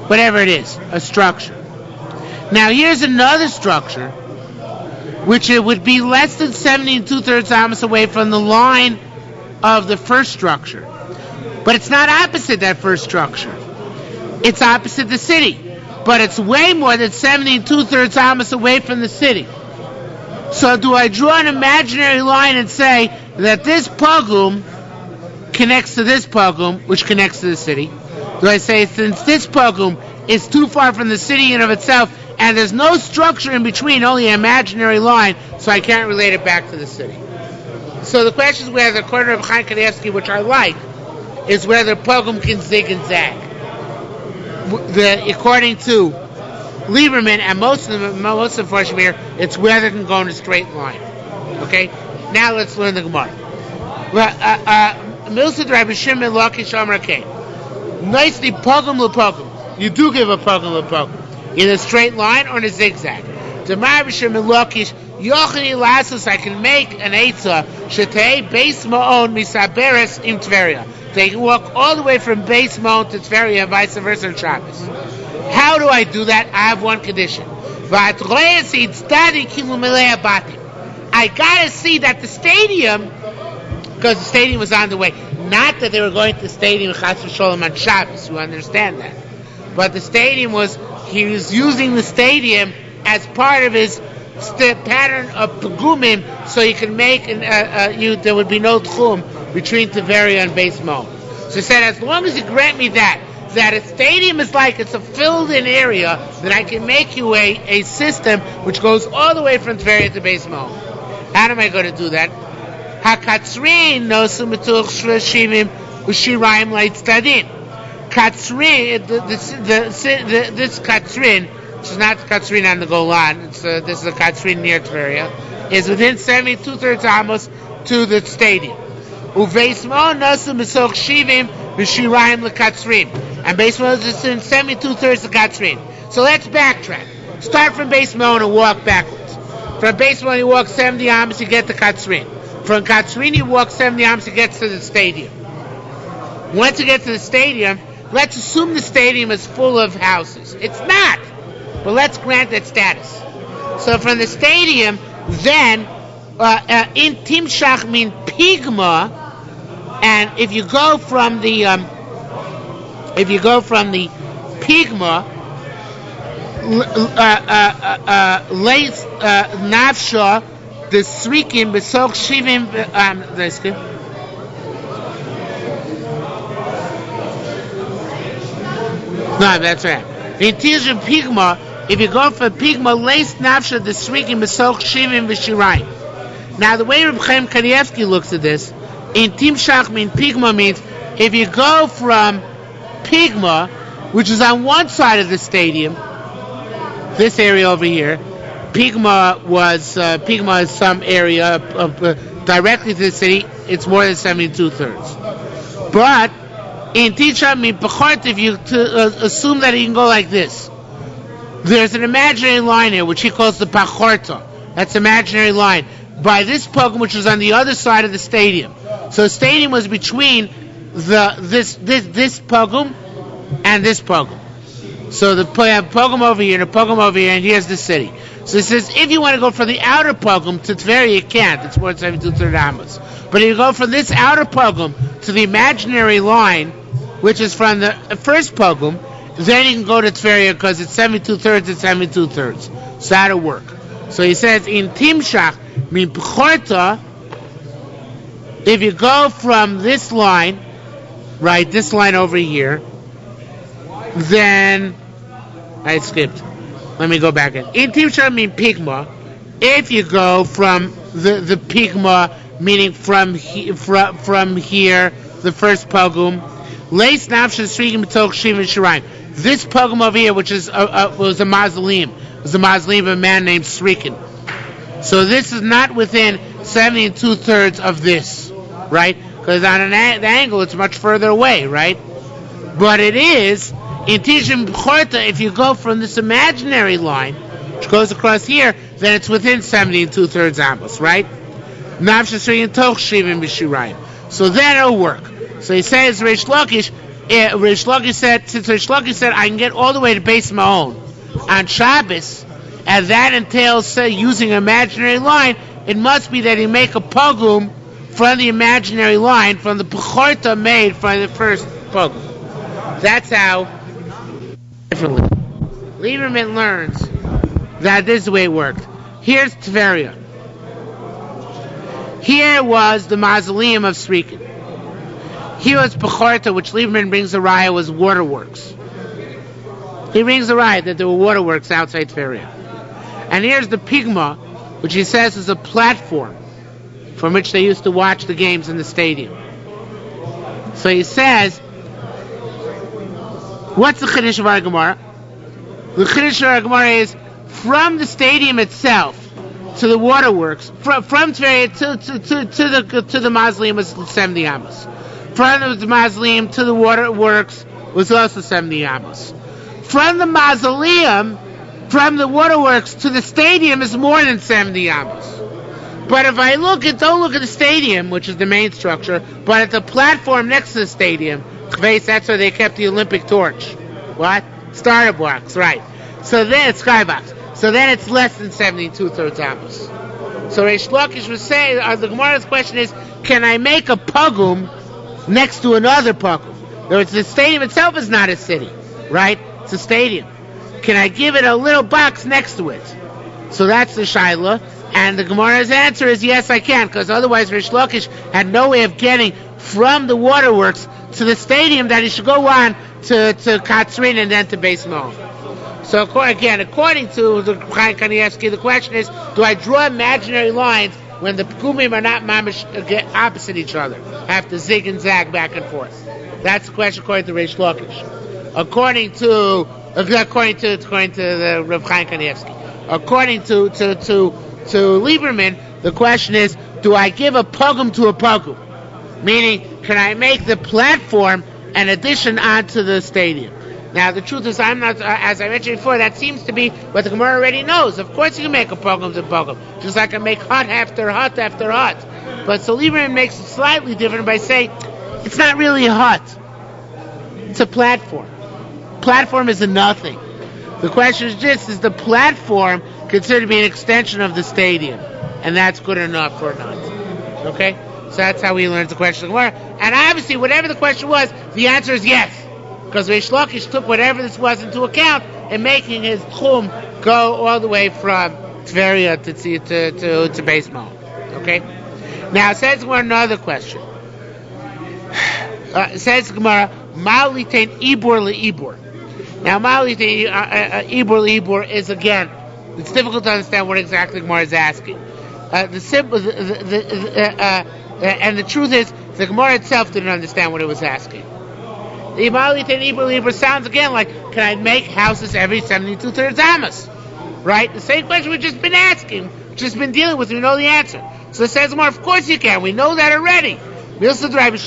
Whatever it is, a structure. Now here's another structure, which it would be less than 70 and 2/3 amos away from the line of the first structure. But it's not opposite that first structure. It's opposite the city. But it's way more than 70 and 2/3 amos away from the city. So do I draw an imaginary line and say that this pogum connects to this pogum, which connects to the city? Do I say since this pogum is too far from the city in of itself, and there's no structure in between, only an imaginary line, so I can't relate it back to the city? So the question is whether, according to Reb Chaim Kanievsky, which I like, is whether pogum can zig and zag. According to Lieberman and most of the here, it's whether it can go in a straight line. Okay? Now let's learn the Gemara. Milsad Rabbi Shimon Lakish Amar Kain. Nicely pogum lepogum. You do give a pogum lepogum. In a straight line or in a zigzag. Demar Rabbi Shimon Lakish Yochani Lasus, I can make an Eitzah Shetei Beis Ma'on Misaberes Im Tveria. They can walk all the way from Beis Ma'on to Tveria and vice versa on Shabbos. How do I do that? I have one condition. I gotta see that the stadium, because the stadium was on the way, not that they were going to the stadium Chas v'Sholom on Shabbos, you understand that. But the stadium he was using the stadium as part of his pattern of pegumim, so he can make, there would be no tchum between Tveria and Beis Ma'on. So he said, as long as you grant me that a stadium is like it's a filled-in area, then I can make you a system which goes all the way from Tveria to Beis Ma'on. How am I going to do that? Hakatzrin nosu mituch shivim ushirayim leitzadin. Katzrin, this Katzrin, which is not the Katzrin on the Golan, this is a Katzrin near Tveria, is within 70 2/3 amos to the stadium. Uveis Ma'on nosu mituch shivim ushirayim lekatzrin. And Beis Ma'on is in 70 2/3 of Katzrin. So let's backtrack. Start from Beis Ma'on and walk backwards. From Beis Ma'on you walk 70 amos, you get to Katzrin. From Katzrin you walk 70 amos, you get to the stadium. Once you get to the stadium, let's assume the stadium is full of houses. It's not, but let's grant that status. So from the stadium, then in Timshach mean Pigma, and if you go from the Pigma, Leis Nafsha, the Srikim Besoch Shivim, no, that's right. In Tizim Pigma, if you go for Pigma, Leis Nafsha, the Srikim Besoch Shivim V'Shirayim. Now the way Reb Chaim Kanievsky looks at this, in Timshach mean Pigma means if you go from Pigma, which is on one side of the stadium, this area over here, Pigma is some area directly to the city. It's more than 70 2/3. But in Timshach mean Pachort, if you assume that you can go like this, there's an imaginary line here which he calls the Pachorta. That's imaginary line by this pogum, which was on the other side of the stadium. So the stadium was between this pogum and this pogum. So the pogum over here and the pogum over here, and here's the city. So it says if you want to go from the outer pogum to Tveria, you can't. It's more than 70 2/3 amos. But if you go from this outer pogum to the imaginary line, which is from the first pogum, then you can go to Tveria because it's 70 2/3 and 70 2/3. So that'll work. So he says in Timshach mean Pechorta, if you go from this line, right, this line over here, then I skipped. Let me go back in. In Timshar mean Pigma. If you go from the Pigma, meaning from here, the first Pogum, Leis Nafshin Srigim Tok Shivin Shiraim. This Pogum over here, which was a mausoleum, was a mausoleum of a man named Srikin. So this is not within 70 2/3 of this, right? Because on the angle, it's much further away, right? But it is in Tishim B'chorta. If you go from this imaginary line, which goes across here, then it's within 70 2/3 amos, right? So then it'll work. So he says, Rish Lakish said, since Rish Lakish said, I can get all the way to Beis Ma'on on Shabbos, and that entails using an imaginary line, it must be that he make a pogum from the imaginary line, from the B'chorta made from the first pogum. That's how differently. Lieberman learns that this is the way it worked. Here's Tveria. Here was the mausoleum of Srikin. Here was B'chorta, which Lieberman brings a raya, was waterworks. He brings a raya that there were waterworks outside Tveria. And here's the Pigma, which he says is a platform from which they used to watch the games in the stadium. So he says, what's the Chiddush of our Gemara? The Chiddush of our Gemara is from the stadium itself to the waterworks, from Tveria to the mausoleum was 70 amos. From the mausoleum to the waterworks was also 70 amos. From the mausoleum, from the waterworks to the stadium is more than 70 amos. But if I don't look at the stadium, which is the main structure, but at the platform next to the stadium, that's where they kept the Olympic torch. What? Starter blocks, right. So then it's skybox. So then it's less than 70 2/3 amos. So Reish Lakish was saying, the Gemara's question is, can I make a pogum next to another pogum? In other words, the stadium itself is not a city, right? It's a stadium. Can I give it a little box next to it? So that's the Shaila. And the Gemara's answer is yes, I can, because otherwise Reish Lakish had no way of getting from the waterworks to the stadium that he should go on to Katzrin and then to Beis Ma'on. So again, according to the Chaim Kanievsky, the question is, do I draw imaginary lines when the Pgumim are not mamish opposite each other? Have to zig and zag back and forth. That's the question according to Reish Lakish. According to the Rav Chaim Kanievsky. According to Lieberman, the question is, do I give a pogum to a pogum? Meaning, can I make the platform an addition onto the stadium? Now, the truth is, I'm not, as I mentioned before, that seems to be what the Gemara already knows. Of course you can make a pogum to pogum, just like I make hut after hut after hut. But so Lieberman makes it slightly different by saying, it's not really a hut. It's a platform. Platform is a nothing. The question is just, is the platform considered to be an extension of the stadium? And that's good enough or not. Okay? So that's how he learns the question of the Gemara. And obviously, whatever the question was, the answer is yes. Because Reish Lakish took whatever this was into account in making his chum go all the way from Tveria to Beis Ma'on. Okay? Now, it says Gemara another question. It says Gemara, Ma'ali tein ibor le'ibor. Now, Ma'ali tein ibor le'ibor is, again, it's difficult to understand what exactly Gemara is asking. And the truth is, the Gemara itself didn't understand what it was asking. The Imali Ten Ibor sounds again like, can I make houses every 70 2/3 amos? Right? The same question we've just been asking, just been dealing with, we know the answer. So it says more, of course you can, we know that already. We just learned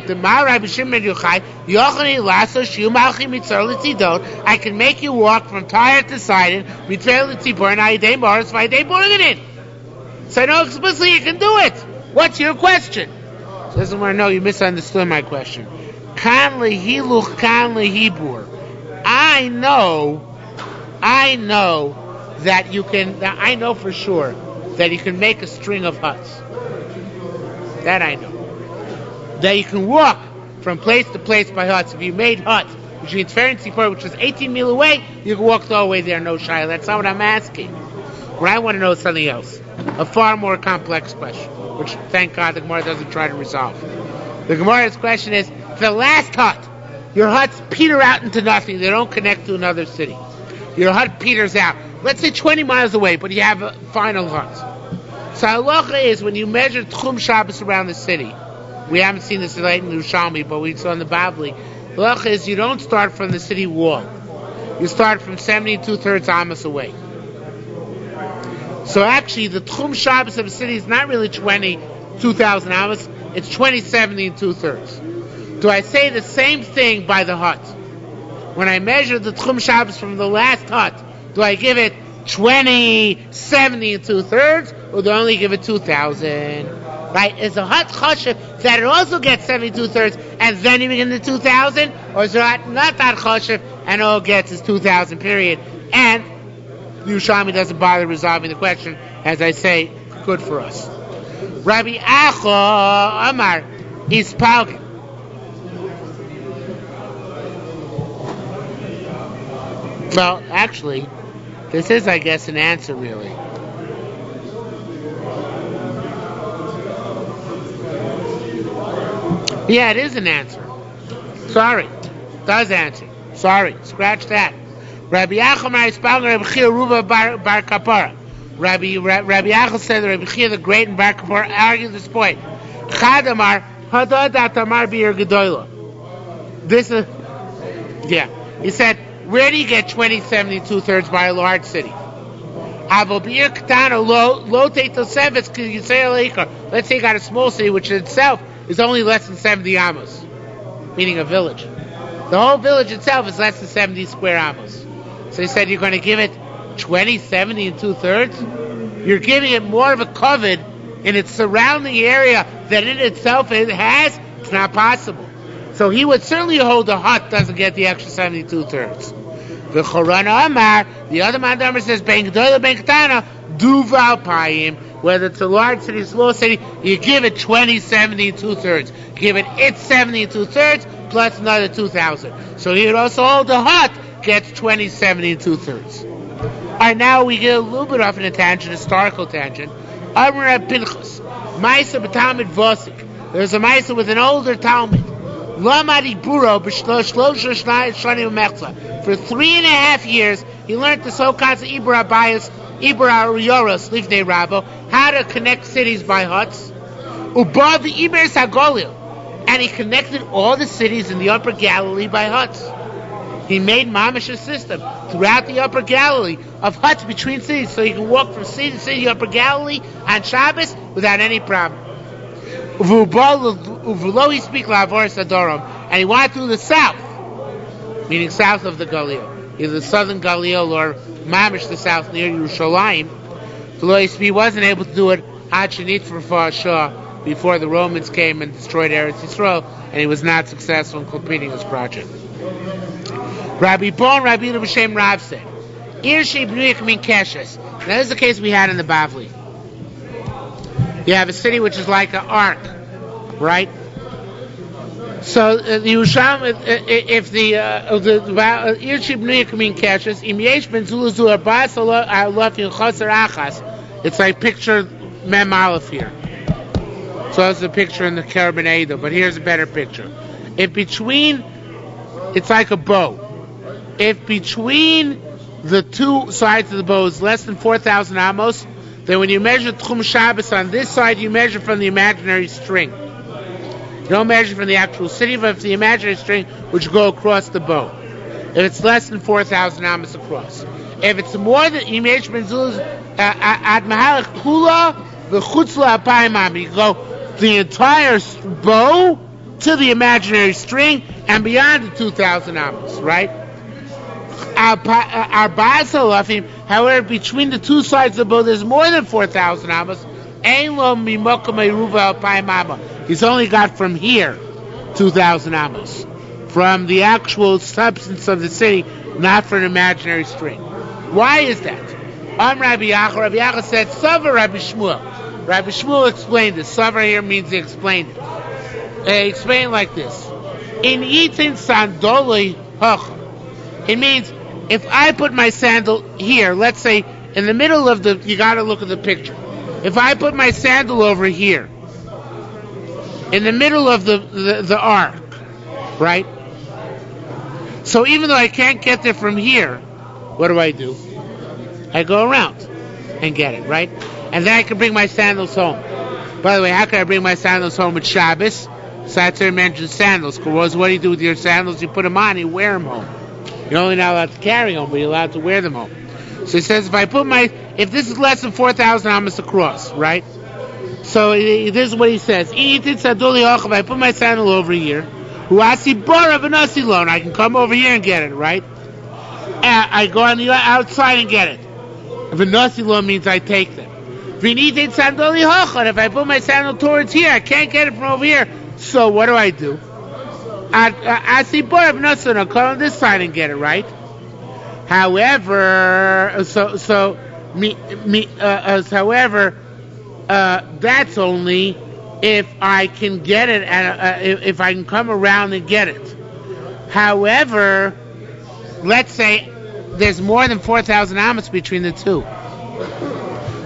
the Ma Rabbi Shimon Yochai Yochani Lasso Shiu Malchi Mitzar L'Tzidon. I can make you walk from Tyre to Sidon, Mitzar L'Tzibor, and Ayidei Moritz, Vayidei Borganin. So I know explicitly you can do it. What's your question? Says no, you misunderstood my question. Kan lehiluch, kan lehibur. I know that you can. I know for sure that you can make a string of huts. That I know. That you can walk from place to place by huts. If you made huts between Tver and Tzipor, which is 18 miles away, you can walk the whole way there, no shy. That's not what I'm asking. What I want to know is something else. A far more complex question, which, thank God, the Gemara doesn't try to resolve. The Gemara's question is, the last hut, Your huts peter out into nothing. They don't connect to another city. Your hut peters out. Let's say 20 miles away, but you have a final hut. So halacha is when you measure Tchum Shabbos around the city. We haven't seen this late in Yerushalmi, but we saw in the Bavli. Halacha is you don't start from the city wall. You start from 70 2/3 amos away. So actually, the Tchum Shabbos of the city is not really 22,000 amos. It's 70 2/3. Do I say the same thing by the hut? When I measure the Tchum Shabbos from the last hut, do I give it 70 2/3, or do I only give it 2,000? Right? Is a hut chashiv that it also gets 70 2/3 and then you begin the 2,000, or is it not that chashiv and all it gets is 2,000 period? And Yerushalmi doesn't bother resolving the question. As I say, good for us. Rabbi Acha Amar is Palgan. Well, actually, this is, I guess, an answer, really. Yeah, it is an answer. Sorry. Does answer. Sorry. Scratch that. Rabbi Acham spoke Rabbi Chia Ruba Bar Kapara. Rabbi Acham said that Rabbi Chia the Great and Bar Kapara argued this point. Chadamar Hadadat Amar Bir Gedoyla. This is, yeah. He said, where do you get 70 2/3 by a large city? Let's say you got a small city which in itself is only less than 70 amos, meaning a village. The whole village itself is less than 70 square amos. So he said you're going to give it 70 2/3? You're giving it more of a covet in its surrounding area than it itself has? It's not possible. So he would certainly hold the hut doesn't get the extra 70 2/3. The Chorana Amar, the other Mandamar says, Ben Gedola Ben Ketana, Duval Payim. Whether it's a large city, small city, you give it 70 2/3. Give it its 70 2/3 plus another 2,000. So he would also hold the hut gets 70 2/3. Alright, now we get a little bit off in a tangent, historical tangent. Amar Pinchas, Maisa B'Talmud Vosik. There's a Maisa with an older Talmud. Lamadi Buro for 3.5 years, he learned the so-called Ibra Bias, Ibra Yoros, Livnei Rabo, how to connect cities by huts. Uba the Iber Sagolil, and he connected all the cities in the Upper Galilee by huts. He made mamish a system throughout the Upper Galilee of huts between cities, so you can walk from city to city, Upper Galilee, on Shabbos without any problem. Uvuloi speak Lavoris Adoram, and he went through the south, meaning south of the Galil, either the southern Galil or mamish the south near Yerushalayim. He wasn't able to do it before the Romans came and destroyed Eretz Yisrael, and he was not successful in completing his project. Rabbi Bon, Rabbi B'Shem Rav said, Ir Sheibnuyik Min Keshes. Now this is the case we had in the Bavli. You have a city which is like an ark, right? So the Yerushalmi, if the Ir Sheibnuyik Min Keshes, Im Yesh Ben Zuluzu Arbas Alaf in Chaser Achas. It's like picture Mem Aleph here. So that's the picture in the Karabin, but here's a better picture. If between, it's like a bow. If between the two sides of the bow is less than 4,000 amos, then when you measure Tchum Shabbos on this side, you measure from the imaginary string. You don't measure from the actual city, but from the imaginary string which go across the bow. If it's less than 4,000 amos across. If it's more than Imesh Benzul's Ad Mahalach Kula, the Chutzla Apaimam, you go the entire bow to the imaginary string and beyond the 2,000 amos, right? However, between the two sides of the bow, there's more than 4,000 amos. He's only got from here 2,000 amos. From the actual substance of the city, not from an imaginary string. Why is that? Rabbi Yacha said, Sava Rabbi Shmuel. Rabbi Shmuel explained this. Sava here means he explained it. He explained like this. In Yitin Sandoli Hoch. It means, if I put my sandal here, let's say, in the middle of you gotta look at the picture. If I put my sandal over here, in the middle of the ark, right? So even though I can't get there from here, what do? I go around and get it, right? And then I can bring my sandals home. By the way, how can I bring my sandals home with Shabbos? Satzir mentioned sandals. Because what do you do with your sandals? You put them on, you wear them home. You're only not allowed to carry them, but you're allowed to wear them home. So he says, if this is less than 4,000 amas across, right? So this is what he says. If I put my sandal over here, I can come over here and get it, right? I go on the outside and get it. V'nasilon means I take them. If I put my sandal towards here, I can't get it from over here. So what do? I come on this side and get it, right? However, that's only if I can get it, and if I can come around and get it. However, let's say there's more than 4,000 amas between the two.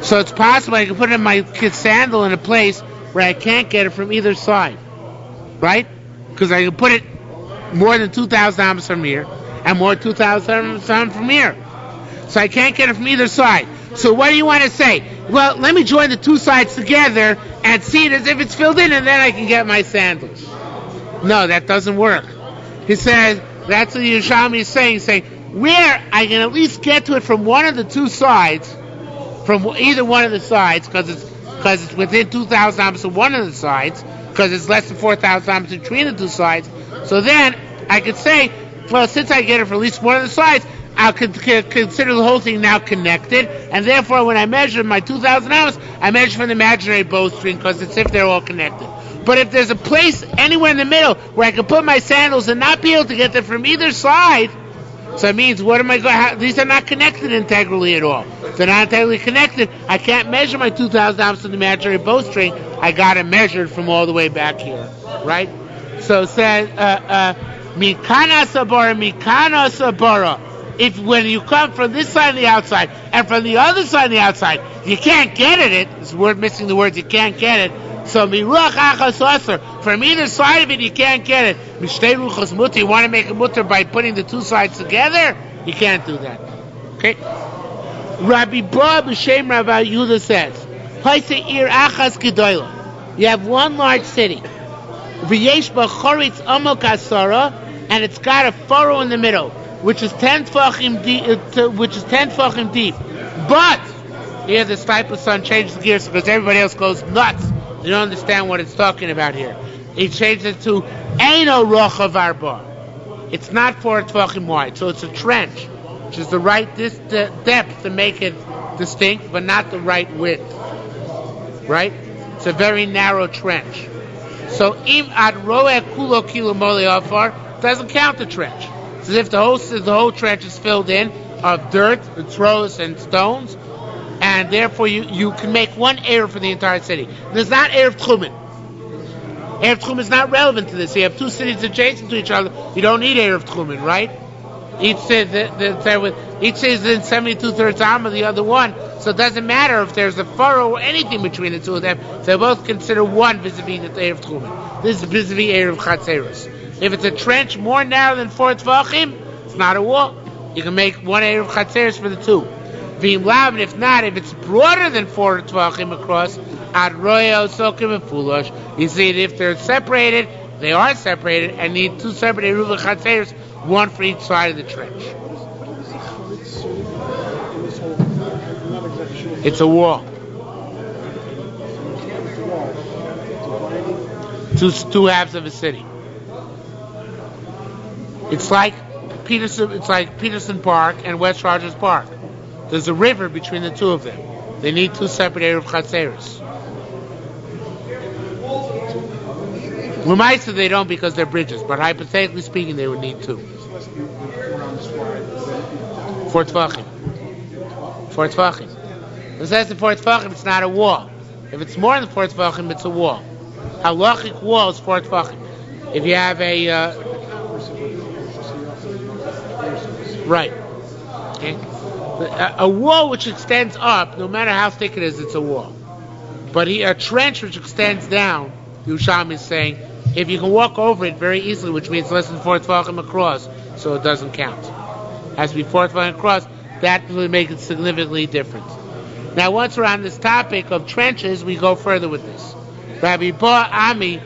So it's possible I can put it in my kid's sandal in a place where I can't get it from either side. Right? Because I can put it more than 2,000 amas from here and more 2,000 from here. So I can't get it from either side. So what do you want to say? Well, let me join the two sides together and see it as if it's filled in, and then I can get my sandals. No, that doesn't work. He says, that's what Yerushalmi is saying, where I can at least get to it from one of the two sides, from either one of the sides, because it's within 2,000 amas of one of the sides, because it's less than 4,000 amas between the two sides. So then I could say, well, since I get it for at least one of the sides, I'll consider the whole thing now connected, and therefore when I measure my 2,000 amas, I measure from the imaginary bowstring, because it's if they're all connected. But if there's a place anywhere in the middle where I can put my sandals and not be able to get them from either side, so it means these are not connected integrally at all. If they're not integrally connected, I can't measure my 2,000 amas on the imaginary bowstring. I got to measure it from all the way back here, right? So it says, Mikana sabara. If when you come from this side of the outside and from the other side of the outside, you can't get it. It's word missing the words. You can't get it. So miruach achas aser. From either side of it, you can't get it. Mishtei ruchas mutter. You want to make a mutter by putting the two sides together? You can't do that. Okay. Rabbi Ba b'shem Rabbi Yehuda says, "Haise ir achas gedola." You have one large city. V'yesh b'choritz amok asara, and it's got a furrow in the middle, which is 10 tefachim deep. But here, this type of son changes the gears because everybody else goes nuts. You don't understand what it's talking about here. He changed it to Eino Rochav Arba. It's not 4 tefachim wide, so it's a trench, which is the right depth to make it distinct, but not the right width. Right? It's a very narrow trench. So im ad roeh kulo kilo mole afar doesn't count the trench. It's as if the whole trench is filled in of dirt, throws, and stones, and therefore you can make one eruv for the entire city. There's not eruv tchumen. Eruv tchumen is not relevant to this. You have two cities adjacent to each other. You don't need eruv tchumen, right? Each is in 72/3 amma, the other one. So it doesn't matter if there's a furrow or anything between the two of them. They both consider one vis-a-vis the eruv tchumen. This is vis-a-vis eruv chatzeros. If it's a trench more narrow than 4 tefachim, it's not a wall. You can make one eruv chatzeros for the two. V'im lav, and if not, if it's broader than 4 tefachim across, ad roya sokim and fulosh. You see, if they're separated, they are separated and need two separate eruv chatzeros, one for each side of the trench. It's a wall. Two halves of a city. It's like Peterson Park and West Rogers Park. There's a river between the two of them. They need two separate eruv chatzeros. L'maisa they don't because they're bridges, but hypothetically speaking, they would need two. 4 tefachim. 4 tefachim. If it's less than 4 tefachim, it's not a wall. If it's more than 4 tefachim, it's a wall. Halachic wall is 4 tefachim. If you have a right, okay, a wall which extends up, no matter how thick it is, it's a wall. But a trench which extends down, Yerushalmi is saying, if you can walk over it very easily, which means less than 4 tefachim across, so it doesn't count. Has to be 4 tefachim across. That will make it significantly different. Now, once we're on this topic of trenches, we go further with this. Rabbi Bo Ami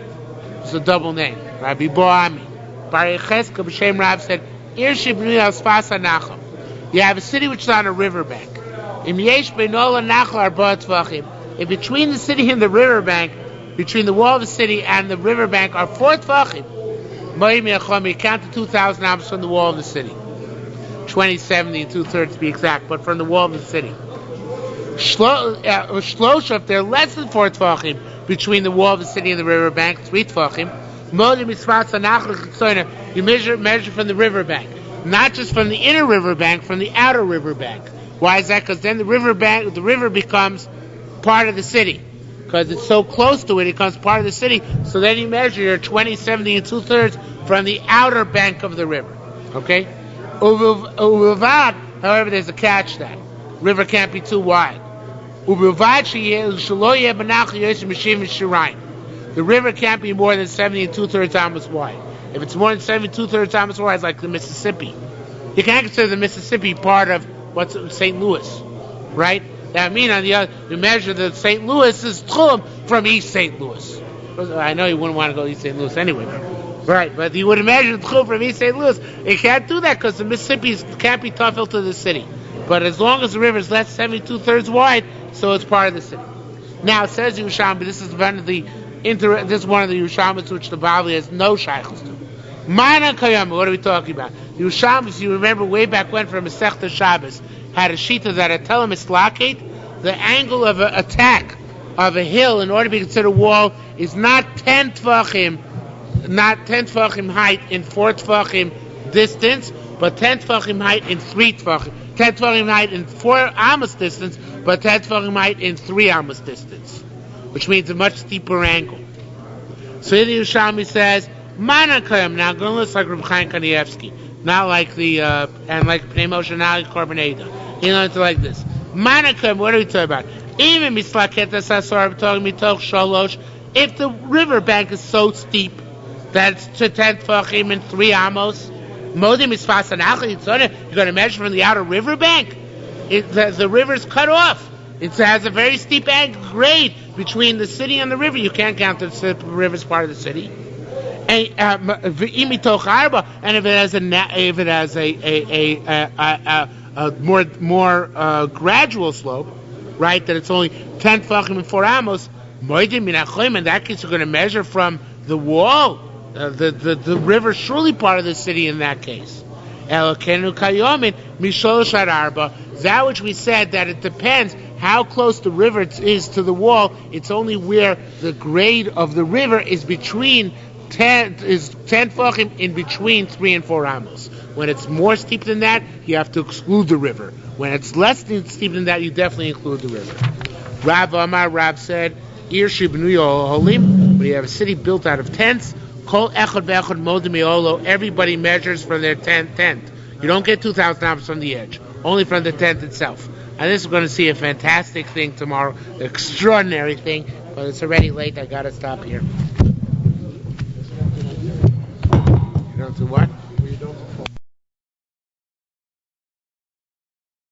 is a double name. Rabbi Bo Ami. Bar Yecheska b'Shem Rav said, Ir shibnui al sfas hanachal. You have a city which is on a riverbank. Im yesh beino lanachal arba tefachim. If between the city and the riverbank, between the wall of the city and the riverbank are 4 tefachim, mo'im yachom, you count the 2,000 amos from the wall of the city. 2070 and 2/3 to be exact, but from the wall of the city. Shlosha, if they're less than 4 tefachim between the wall of the city and the riverbank, 3 tefachim. You measure from the riverbank, not just from the inner riverbank, from the outer riverbank. Why is that? Because then the river becomes part of the city, because it's so close to it, it becomes part of the city. So then you measure your 20, 70, and 2/3 from the outer bank of the river. Okay. However, there's a catch to that. River can't be too wide. The river can't be more than 70 and 2/3 amos wide. If it's more than 70 2/3 amos wide, it's like the Mississippi. You can't consider the Mississippi part of what's St. Louis, right? That means on the other, you measure the St. Louis is tchum from East St. Louis. I know you wouldn't want to go to East St. Louis anyway, right? But you would measure the tchum from East St. Louis. You can't do that because the Mississippi can't be tafel to the city. But as long as the river is less 70 2/3 wide, so it's part of the city. Now it says Yerushalmi. This is one of the Yerushalmis which the Bavli has no shaykhs to. Mana Kayama. What are we talking about? The Yerushalmi, if you remember way back when from Masechta Shabbos, had a shita that I tell him it's lakate. The angle of an attack of a hill in order to be considered a wall is not 10 tefachim height in 4 tefachim distance, but 10 tefachim height in 3 tefachim. 10 tefachim height in 4 amos distance, but 10 tefachim height in 3 amos distance, which means a much steeper angle. So the Yerushalmi says, Mana Kayam. Now, going to look like Reb Chaim Kanievsky, not like the, and like Pnei Moshe Nali Korbaneda. He learned it like this. Mana Kayam, what are we talking about? Even Mislaketa Sasor, talking Mitoch Shalosh, if the river bank is so steep that it's to 10 tefachim and 3 amos, Modim is fasanach. You're going to measure from the outer river bank. The river's cut off. It has a very steep grade between the city and the river. You can't count the river as part of the city. And if it has a more gradual slope, right? That it's only 10 tefachim and 4 amos. In that case, you're going to measure from the wall. The river is surely part of the city in that case. That which we said that it depends how close the river is to the wall. It's only where the grade of the river is between 10 tefachim in between 3 and 4 amos. When it's more steep than that, you have to exclude the river. When it's less steep than that, you definitely include the river. Rav said, Ir shibnuyo holim. When you have a city built out of tents, kol echad ve'echad modim me'olo. Everybody measures from their tent. You don't get 2,000 amos from the edge, only from the tent itself. And this is going to see a fantastic thing tomorrow, an extraordinary thing. But it's already late. I got to stop here. You know to what?